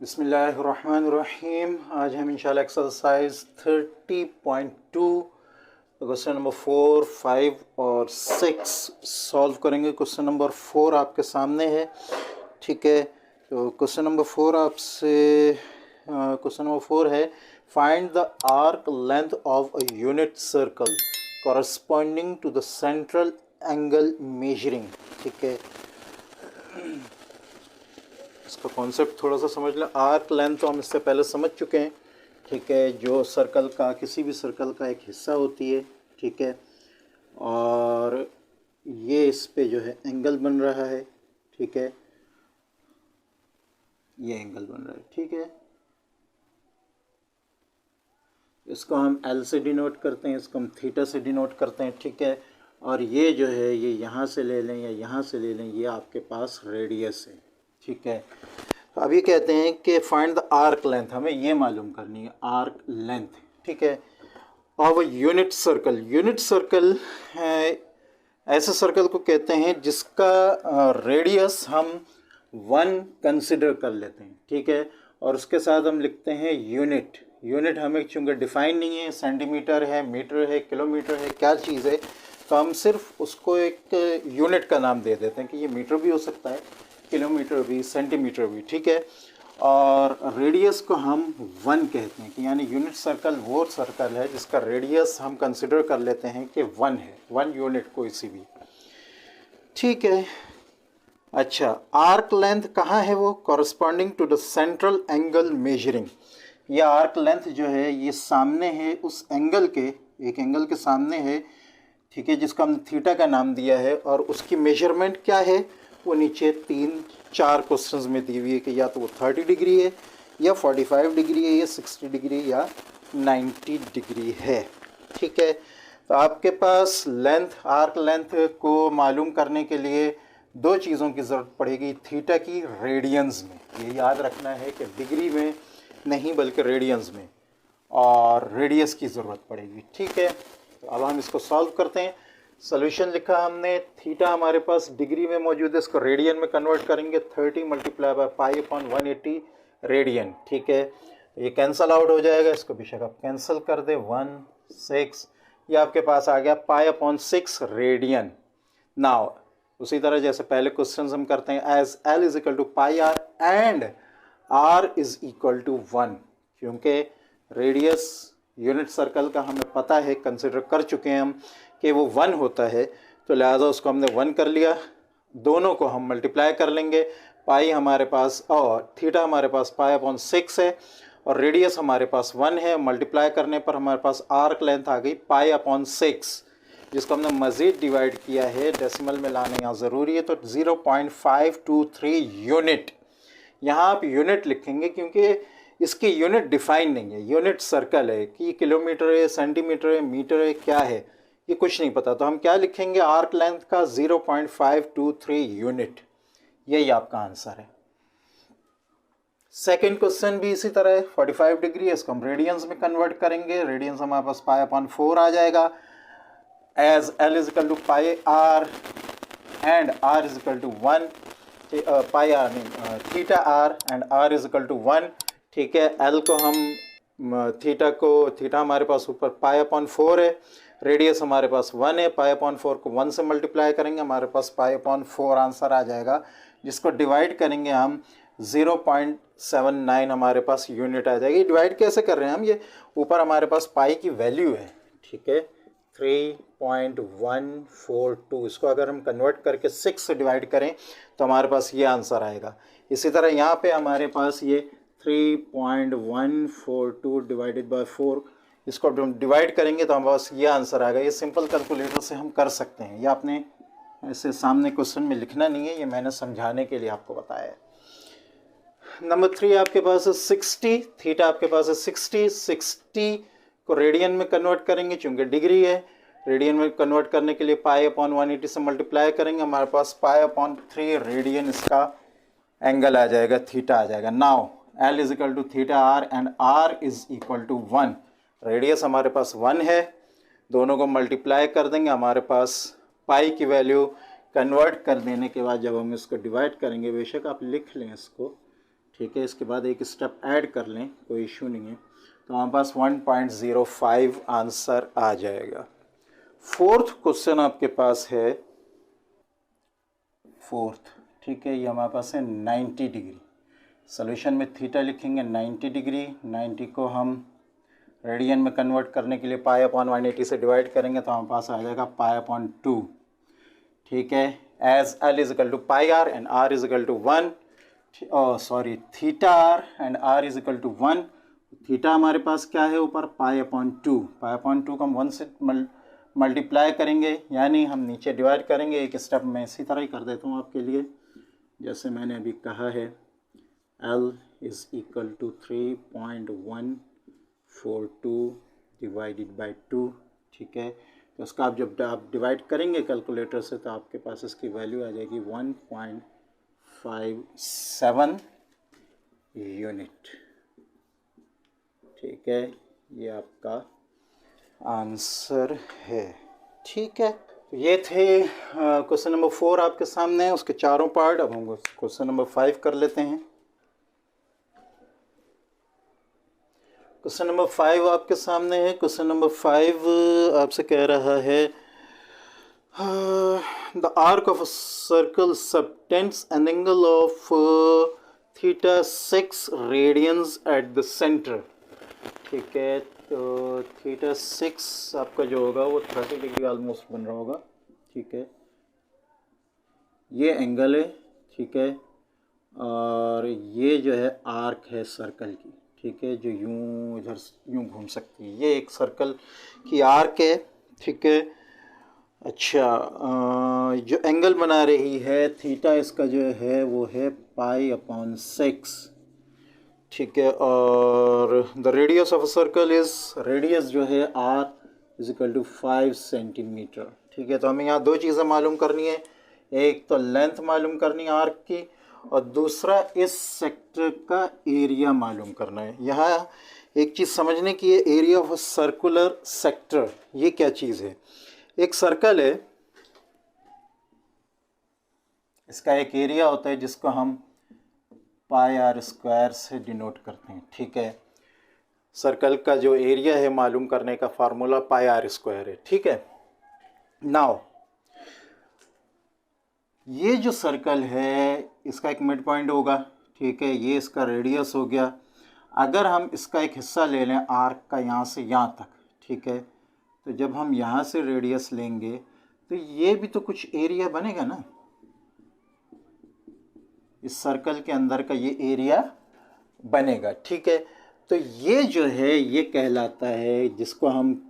बिस्मिल्लाहिर्रहमानिर्रहीम। आज हम इंशाल्लाह एक्सरसाइज 30.2 क्वेश्चन नंबर 4, 5 और 6 सॉल्व करेंगे। क्वेश्चन नंबर 4 आपके सामने है, ठीक है। तो क्वेश्चन नंबर 4 आपसे क्वेश्चन नंबर 4 है, find the arc length of a unit circle corresponding to the central angle measuring, ठीक है। इसका कॉन्सेप्ट थोड़ा सा समझ लें। आर्क लेंथ तो हम इससे पहले समझ चुके हैं, ठीक है। जो सर्कल का, किसी भी सर्कल का एक हिस्सा होती है, ठीक है। और ये इस पे जो है एंगल बन रहा है, ठीक है। ये एंगल बन रहा है, ठीक है। इसको हम एल से डिनोट करते हैं, इसको हम थीटा से डिनोट करते हैं, ठीक है। और ये जो है ये यहाँ से ले लें या यहाँ से ले लें, ये आपके पास रेडियस है, ठीक है। तो अभी कहते हैं कि फाइंड द आर्क लेंथ, हमें ये मालूम करनी है आर्क लेंथ, ठीक है। और यूनिट सर्कल, यूनिट सर्कल ऐसे सर्कल को कहते हैं जिसका रेडियस हम 1 कंसिडर कर लेते हैं, ठीक है। और उसके साथ हम लिखते हैं यूनिट। यूनिट हमें चूँकि डिफाइन नहीं है, सेंटीमीटर है, मीटर है, किलोमीटर है, क्या चीज़ है, तो हम सिर्फ उसको एक यूनिट का नाम दे देते हैं कि ये मीटर भी हो सकता है, किलोमीटर भी, सेंटीमीटर भी, ठीक है। और रेडियस को हम 1 कहते हैं कि यानी यूनिट सर्कल वो सर्कल है जिसका रेडियस हम कंसिडर कर लेते हैं कि 1 है, 1 यूनिट कोई सी भी, ठीक है। अच्छा, आर्क लेंथ कहाँ है वो? Corresponding to the central angle measuring. यह आर्क लेंथ जो है ये सामने है उस एंगल के, एक एंगल के सामने है, ठीक है, जिसका हमने थीटा का नाम दिया है। और उसकी मेजरमेंट क्या है वो नीचे 3-4 क्वेश्चंस में दी हुई है कि या तो वो 30 डिग्री है, या 45 डिग्री है, या 60 डिग्री, या 90 डिग्री है, ठीक है। तो आपके पास लेंथ, आर्क लेंथ को मालूम करने के लिए दो चीज़ों की ज़रूरत पड़ेगी, थीटा की रेडियंस में, ये याद रखना है कि डिग्री में नहीं बल्कि रेडियंस में, और रेडियस की ज़रूरत पड़ेगी, ठीक है। तो अब हम इसको सॉल्व करते हैं। सोल्यूशन लिखा हमने, थीटा हमारे पास डिग्री में मौजूद है, इसको रेडियन में कन्वर्ट करेंगे, 30 multiply by pi upon 180 radian, ठीक है। ये कैंसल आउट हो जाएगा, इसको बेशक आप कैंसिल कर दे, 1 6, ये आपके पास आ गया पाई अपॉन 6 रेडियन। नाउ उसी तरह जैसे पहले क्वेश्चन हम करते हैं, as L is equal to pi r and r is equal to 1, क्योंकि रेडियस यूनिट सर्कल का हमें पता है, कंसिडर कर चुके हैं हम कि वो 1 होता है, तो लिहाजा उसको हमने 1 कर लिया। दोनों को हम मल्टीप्लाई कर लेंगे, पाई हमारे पास और थीटा हमारे पास पाई अपॉन 6 है, और रेडियस हमारे पास 1 है। मल्टीप्लाई करने पर हमारे पास आर्क लेंथ आ गई पाई अपॉन 6, जिसको हमने मज़ीद डिवाइड किया है, डेसिमल में लाना यहाँ ज़रूरी है, तो 0.523 यूनिट। यहाँ आप यूनिट लिखेंगे क्योंकि इसकी यूनिट डिफाइन नहीं है, यूनिट सर्कल है कि किलोमीटर है, सेंटीमीटर है, मीटर है, क्या है ये कुछ नहीं पता। तो हम क्या लिखेंगे, आर्क लेंथ का 0.523 यूनिट, यही आपका आंसर है। सेकेंड क्वेश्चन भी इसी तरह है, 45 डिग्री है, इसको हम रेडियंस में कन्वर्ट करेंगे, रेडियंस हमारे पास पाई अपॉन 4 आ जाएगा, as L is equal to pi r and r is equal to 1, pi r नहीं, theta r and r is equal to 1, ठीक है। एल को हम थीटा हमारे पास ऊपर पाई अपॉन 4 है, रेडियस हमारे पास 1 है, पाई अपॉन 4 को 1 से मल्टीप्लाई करेंगे, हमारे पास पाई अपॉन 4 आंसर आ जाएगा, जिसको डिवाइड करेंगे हम 0.79 हमारे पास यूनिट आ जाएगी। डिवाइड कैसे कर रहे हैं हम, ये ऊपर हमारे पास पाई की वैल्यू है, ठीक है, 3.142, इसको अगर हम कन्वर्ट करके 6 से डिवाइड करें तो हमारे पास ये आंसर आएगा। इसी तरह यहाँ पे हमारे पास ये 3.142 डिवाइडेड बाय 4, इसको हम डिवाइड करेंगे तो हमारे पास ये आंसर आएगा। ये सिंपल कैलकुलेटर से हम कर सकते हैं, ये आपने ऐसे सामने क्वेश्चन में लिखना नहीं है, ये मैंने समझाने के लिए आपको बताया है। नंबर 3 आपके पास है 60, थीटा आपके पास है 60 को रेडियन में कन्वर्ट करेंगे, चूँकि डिग्री है, रेडियन में कन्वर्ट करने के लिए पाई अपॉन 180 से मल्टीप्लाई करेंगे, हमारे पास पाई अपॉन 3 रेडियन इसका एंगल आ जाएगा, थीटा आ जाएगा। Now L is equal to theta r and r is equal to 1, radius हमारे पास 1 है, दोनों को मल्टीप्लाई कर देंगे, हमारे पास पाई की वैल्यू कन्वर्ट कर देने के बाद जब हम इसको डिवाइड करेंगे, बेशक आप लिख लें इसको, ठीक है, इसके बाद एक स्टेप ऐड कर लें, कोई इशू नहीं है, तो हमारे पास 1.05 आंसर आ जाएगा। फोर्थ क्वेश्चन आपके पास है, फोर्थ, ठीक है, ये हमारे पास है 90 डिग्री। सोल्यूशन में थीटा लिखेंगे 90 डिग्री, 90 को हम रेडियन में कन्वर्ट करने के लिए पाई अपॉन 180 से डिवाइड करेंगे तो हमारे पास आ जाएगा पाई अपॉन 2, ठीक है, as L is equal to pi r and r is equal to 1, sorry theta r and r is equal to 1। Theta हमारे पास क्या है ऊपर, पाई अपॉन 2, पाई अपॉन 2 को हम 1 से मल्टीप्लाई करेंगे, यानी हम नीचे डिवाइड करेंगे। एक स्टेप मैं इसी तरह ही कर देता हूँ आपके लिए, जैसे मैंने अभी कहा है, L is equal to 3.142 divided by 2, ठीक है। तो उसका आप जब आप डिवाइड करेंगे कैलकुलेटर से तो आपके पास इसकी वैल्यू आ जाएगी 1.57 यूनिट, ठीक है, ये आपका आंसर है, ठीक है। तो ये थे क्वेश्चन नंबर 4 आपके सामने है, उसके चारों पार्ट। अब हम क्वेश्चन नंबर 5 कर लेते हैं। क्वेश्चन नंबर 5 आपके सामने है। क्वेश्चन नंबर 5 आपसे कह रहा है the arc of a circle subtends an angle of theta 6 radians at the centre, ठीक है। तो थीटा 6 आपका जो होगा वो 30 डिग्री ऑलमोस्ट बन रहा होगा, ठीक है, ये एंगल है, ठीक है, और ये जो है आर्क है सर्कल की, ठीक है, जो यूं इधर यूं घूम सकती है, ये एक सर्कल की आर्क है, ठीक है। अच्छा, जो एंगल बना रही है थीटा, इसका जो है वो है पाई अपॉन 6, ठीक है, और the radius of a circle is, radius जो है r is equal to 5 centimetre, ठीक है। तो हमें यहाँ दो चीज़ें मालूम करनी है, एक तो लेंथ मालूम करनी है आर्क की, और दूसरा इस सेक्टर का एरिया मालूम करना है। यहाँ एक चीज़ समझने की है, area of a circular sector, ये क्या चीज़ है। एक सर्कल है, इसका एक एरिया होता है जिसको हम पाई आर स्क्वायर से डिनोट करते हैं, ठीक है। सर्कल का जो एरिया है मालूम करने का फार्मूला पाई आर स्क्वायर है, ठीक है। नाउ ये जो सर्कल है इसका एक मिड पॉइंट होगा, ठीक है, ये इसका रेडियस हो गया। अगर हम इसका एक हिस्सा ले लें आर्क का यहाँ से यहाँ तक, ठीक है, तो जब हम यहाँ से रेडियस लेंगे तो ये भी तो कुछ एरिया बनेगा ना, इस सर्कल के अंदर का ये एरिया बनेगा, ठीक है। तो ये जो है ये कहलाता है, जिसको हम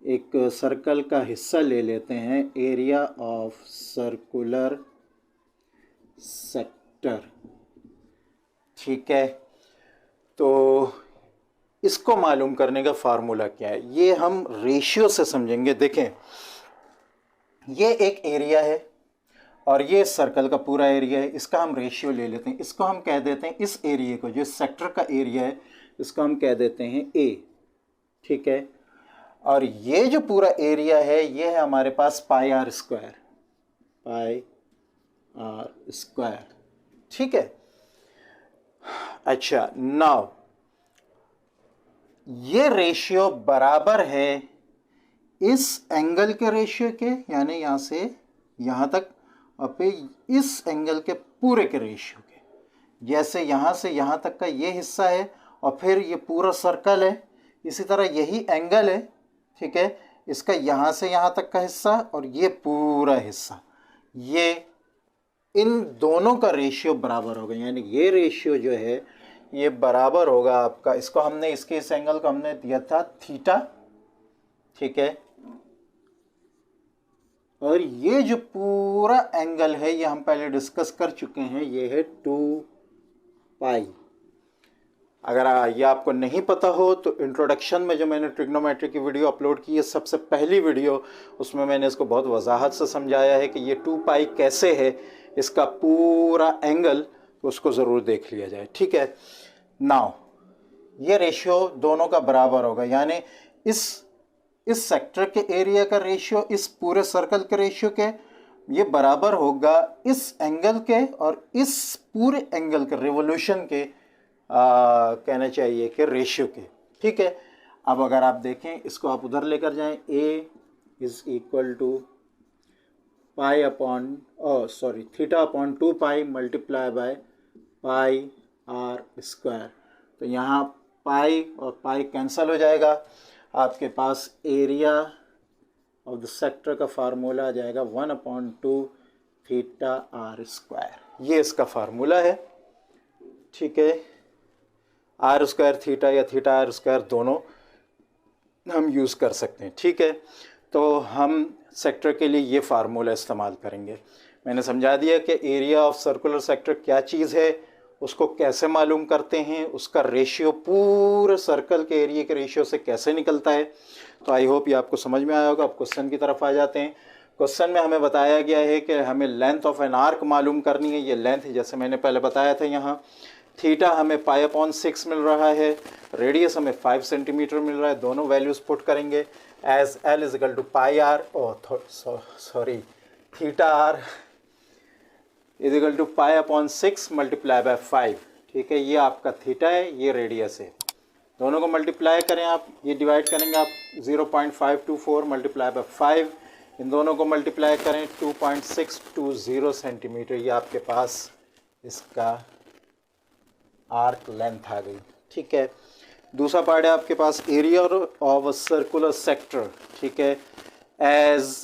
एक सर्कल का हिस्सा ले लेते हैं, एरिया ऑफ सर्कुलर सेक्टर, ठीक है। तो इसको मालूम करने का फार्मूला क्या है, ये हम रेशियो से समझेंगे। देखें, ये एक एरिया है और ये सर्कल का पूरा एरिया है, इसका हम रेशियो ले लेते हैं, इसको हम कह देते हैं, इस एरिया को, जो सेक्टर का एरिया है, इसको हम कह देते हैं ए, ठीक है। और ये जो पूरा एरिया है ये है हमारे पास pi r square, pi r square, ठीक है। अच्छा, नाउ ये रेशियो बराबर है इस एंगल के रेशियो के, यानी यहाँ से यहाँ तक, और फिर इस एंगल के पूरे के रेशियो के। जैसे यहाँ से यहाँ तक का ये हिस्सा है और फिर ये पूरा सर्कल है, इसी तरह यही एंगल है, ठीक है, इसका यहाँ से यहाँ तक का हिस्सा और ये पूरा हिस्सा, ये इन दोनों का रेशियो बराबर होगा, यानी ये रेशियो जो है ये बराबर होगा आपका, इसको हमने, इसके इस एंगल को हमने दिया था थीटा, ठीक है, और ये जो पूरा एंगल है ये हम पहले डिस्कस कर चुके हैं, ये है 2 पाई। अगर ये आपको नहीं पता हो तो इंट्रोडक्शन में जो मैंने ट्रिग्नोमेट्री की वीडियो अपलोड की है, सबसे पहली वीडियो, उसमें मैंने इसको बहुत वजाहत से समझाया है कि ये 2 पाई कैसे है, इसका पूरा एंगल, तो उसको ज़रूर देख लिया जाए, ठीक है। नाउ ये रेशियो दोनों का बराबर होगा, यानी इस सेक्टर के एरिया का रेशियो इस पूरे सर्कल के रेशियो के ये बराबर होगा इस एंगल के और इस पूरे एंगल के रिवोल्यूशन के कहना चाहिए कि रेशियो के। ठीक है, अब अगर आप देखें इसको आप उधर लेकर जाएं, A is equal to pi upon theta upon 2 pi multiply by pi r square. तो यहाँ पाई और पाई कैंसिल हो जाएगा, आपके पास एरिया ऑफ द सेक्टर का फार्मूला आ जाएगा 1/2 थीटा आर स्क्वायर। ये इसका फार्मूला है। ठीक है, आर स्क्वायर थीटा या थीटा आर स्क्वायर दोनों हम यूज़ कर सकते हैं। ठीक है, तो हम सेक्टर के लिए ये फार्मूला इस्तेमाल करेंगे। मैंने समझा दिया कि एरिया ऑफ सर्कुलर सेक्टर क्या चीज़ है, उसको कैसे मालूम करते हैं, उसका रेशियो पूरे सर्कल के एरिया के रेशियो से कैसे निकलता है। तो आई होप ये आपको समझ में आया होगा। अब क्वेश्चन की तरफ आ जाते हैं। क्वेश्चन में हमें बताया गया है कि हमें लेंथ ऑफ एन आर्क मालूम करनी है। ये लेंथ जैसे मैंने पहले बताया था, यहाँ थीटा हमें π/6 मिल रहा है, रेडियस हमें 5 सेंटीमीटर मिल रहा है। दोनों वैल्यूज़ पुट करेंगे as L is equal to pi r theta r is equal to π/6 multiply by 5। ठीक है, ये आपका थीटा है, ये रेडियस है। दोनों को मल्टीप्लाई करें आप, ये डिवाइड करेंगे आप 0.524 मल्टीप्लाई बाय 5, इन दोनों को मल्टीप्लाई करें 2.620 सेंटीमीटर। ये आपके पास इसका आर्क लेंथ आ गई। ठीक है, दूसरा पार्ट है आपके पास area of a circular sector. ठीक है, एज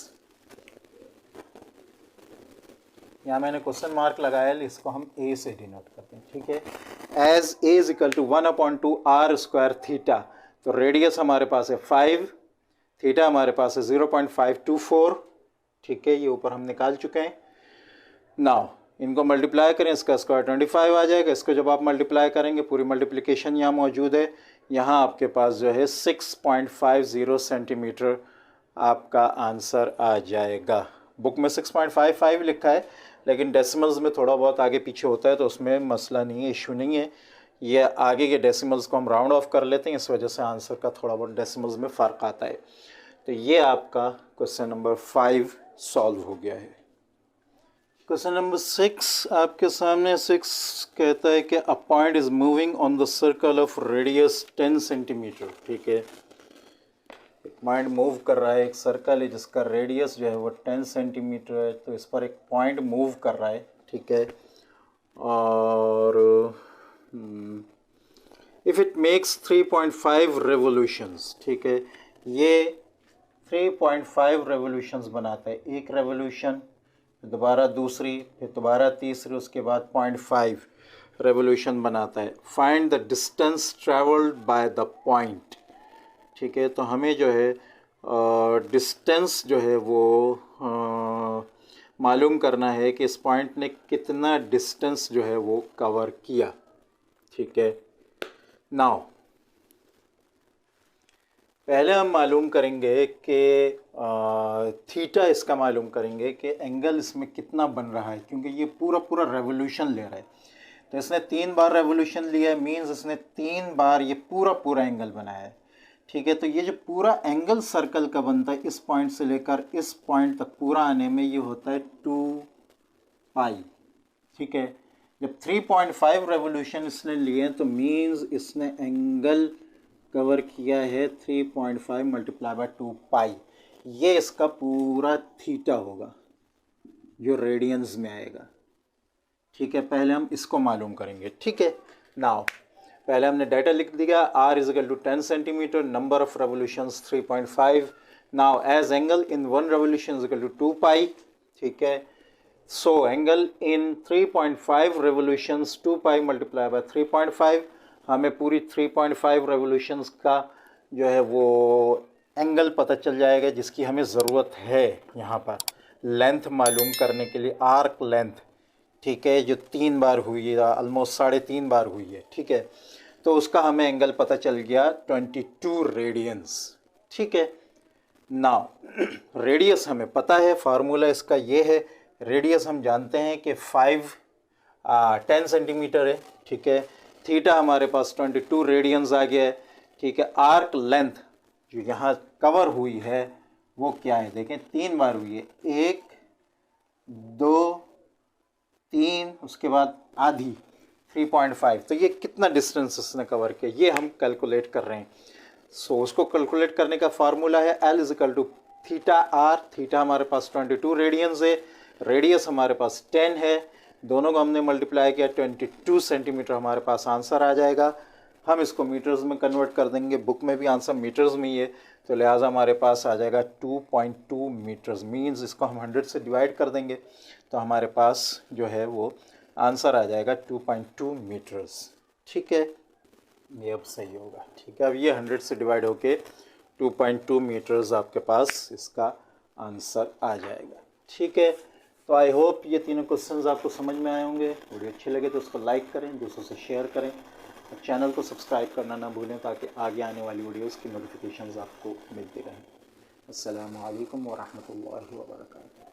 यहाँ मैंने क्वेश्चन मार्क लगाया, इसको हम ए से डिनोट करते हैं। ठीक है, as A is equal to 1/2 r square theta. तो रेडियस हमारे पास है 5, थीटा हमारे पास है 0.524। ठीक है, ये ऊपर हम निकाल चुके हैं। नाउ इनको मल्टीप्लाई करें, इसका स्क्वायर 25 आ जाएगा। इसको जब आप मल्टीप्लाई करेंगे, पूरी मल्टीप्लिकेशन यहाँ मौजूद है, यहाँ आपके पास जो है 6.50 सेंटीमीटर आपका आंसर आ जाएगा। बुक में 6.55 लिखा है, लेकिन डेसिमल्स में थोड़ा बहुत आगे पीछे होता है, तो उसमें मसला नहीं है, इशू नहीं है। ये आगे के डेसिमल्स को हम राउंड ऑफ कर लेते हैं, इस वजह से आंसर का थोड़ा बहुत डेसिमल्स में फ़र्क आता है। तो ये आपका क्वेश्चन नंबर 5 सॉल्व हो गया है। क्वेश्चन नंबर 6 आपके सामने 6 कहता है कि a point is moving on the circle of radius 10 centimetre. ठीक है, एक पॉइंट मूव कर रहा है, एक सर्कल है जिसका रेडियस जो है वो 10 सेंटीमीटर है। तो इस पर एक पॉइंट मूव कर रहा है। ठीक है, और इफ़ इट मेक्स 3.5 रेवोल्यूशंस। ठीक है, ये 3.5 रेवोल्यूशंस बनाता है। एक रेवोल्यूशन, दोबारा दूसरी, फिर दोबारा तीसरी, उसके बाद 0.5 रेवोल्यूशन बनाता है। Find the distance travelled by the point. ठीक है, तो हमें जो है डिस्टेंस जो है वो मालूम करना है कि इस पॉइंट ने कितना डिस्टेंस जो है वो कवर किया। ठीक है, नाउ पहले हम मालूम करेंगे कि थीटा इसका मालूम करेंगे कि एंगल इसमें कितना बन रहा है, क्योंकि ये पूरा पूरा रेवोल्यूशन ले रहा है। तो इसने 3 बार रेवोल्यूशन लिया है, मीन्स इसने 3 बार ये पूरा पूरा एंगल बनाया है। ठीक है, तो ये जो पूरा एंगल सर्कल का बनता है, इस पॉइंट से लेकर इस पॉइंट तक पूरा आने में ये होता है 2 पाई। ठीक है, जब 3.5 रेवोल्यूशन इसने लिए तो मीन्स इसने एंगल कवर किया है 3.5 मल्टीप्लाई बाय 2 पाई। ये इसका पूरा थीटा होगा जो रेडियंस में आएगा। ठीक है, पहले हम इसको मालूम करेंगे। ठीक है, नाउ पहले हमने डाटा लिख दिया, r is equal to 10 centimetre, number of revolutions 3.5। Now as angle in 1 revolution is equal to 2 pi. ठीक है, so angle in 3.5 revolutions 2 pi multiply by 3.5। हमें पूरी 3.5 रेवोल्यूशंस का जो है वो एंगल पता चल जाएगा, जिसकी हमें ज़रूरत है यहाँ पर लेंथ मालूम करने के लिए, आर्क लेंथ। ठीक है, जो 3 बार हुई है, ऑलमोस्ट 3.5 बार हुई है। ठीक है, तो उसका हमें एंगल पता चल गया 22 रेडियंस। ठीक है, नाउ रेडियस हमें पता है, फार्मूला इसका ये है। रेडियस हम जानते हैं कि 10 सेंटीमीटर है। ठीक है, थीटा हमारे पास 22 रेडियंस आ गया है। ठीक है, आर्क लेंथ जो यहाँ कवर हुई है वो क्या है, देखें 3 बार हुई है, 1 2, 3, उसके बाद आधी 3.5। तो ये कितना डिस्टेंस इसने कवर किया ये हम कैलकुलेट कर रहे हैं। सो उसको कैलकुलेट करने का फार्मूला है L is equal to theta r. Theta हमारे पास 22 रेडियंस है, रेडियस हमारे पास 10 है, दोनों को हमने मल्टीप्लाई किया 22 सेंटीमीटर हमारे पास आंसर आ जाएगा। हम इसको मीटर्स में कन्वर्ट कर देंगे, बुक में भी आंसर मीटर्स में ही है, तो लिहाजा हमारे पास आ जाएगा 2.2 मीटर्स। मीन्स इसको हम 100 से डिवाइड कर देंगे तो हमारे पास जो है वो आंसर आ जाएगा 2.2 मीटर्स। ठीक है, ये अब सही होगा। ठीक है, अब ये 100 से डिवाइड होके 2.2 मीटर्स आपके पास इसका आंसर आ जाएगा। ठीक है, तो आई होप ये तीनों क्वेश्चंस आपको समझ में आए होंगे। वीडियो अच्छे लगे तो उसको लाइक करें, दूसरों से शेयर करें और चैनल को सब्सक्राइब करना ना भूलें ताकि आगे आने वाली वीडियोस की नोटिफिकेशंस आपको मिलती रहें। अस्सलामु अलैकुम व रहमतुल्लाहि व बरकातुहू।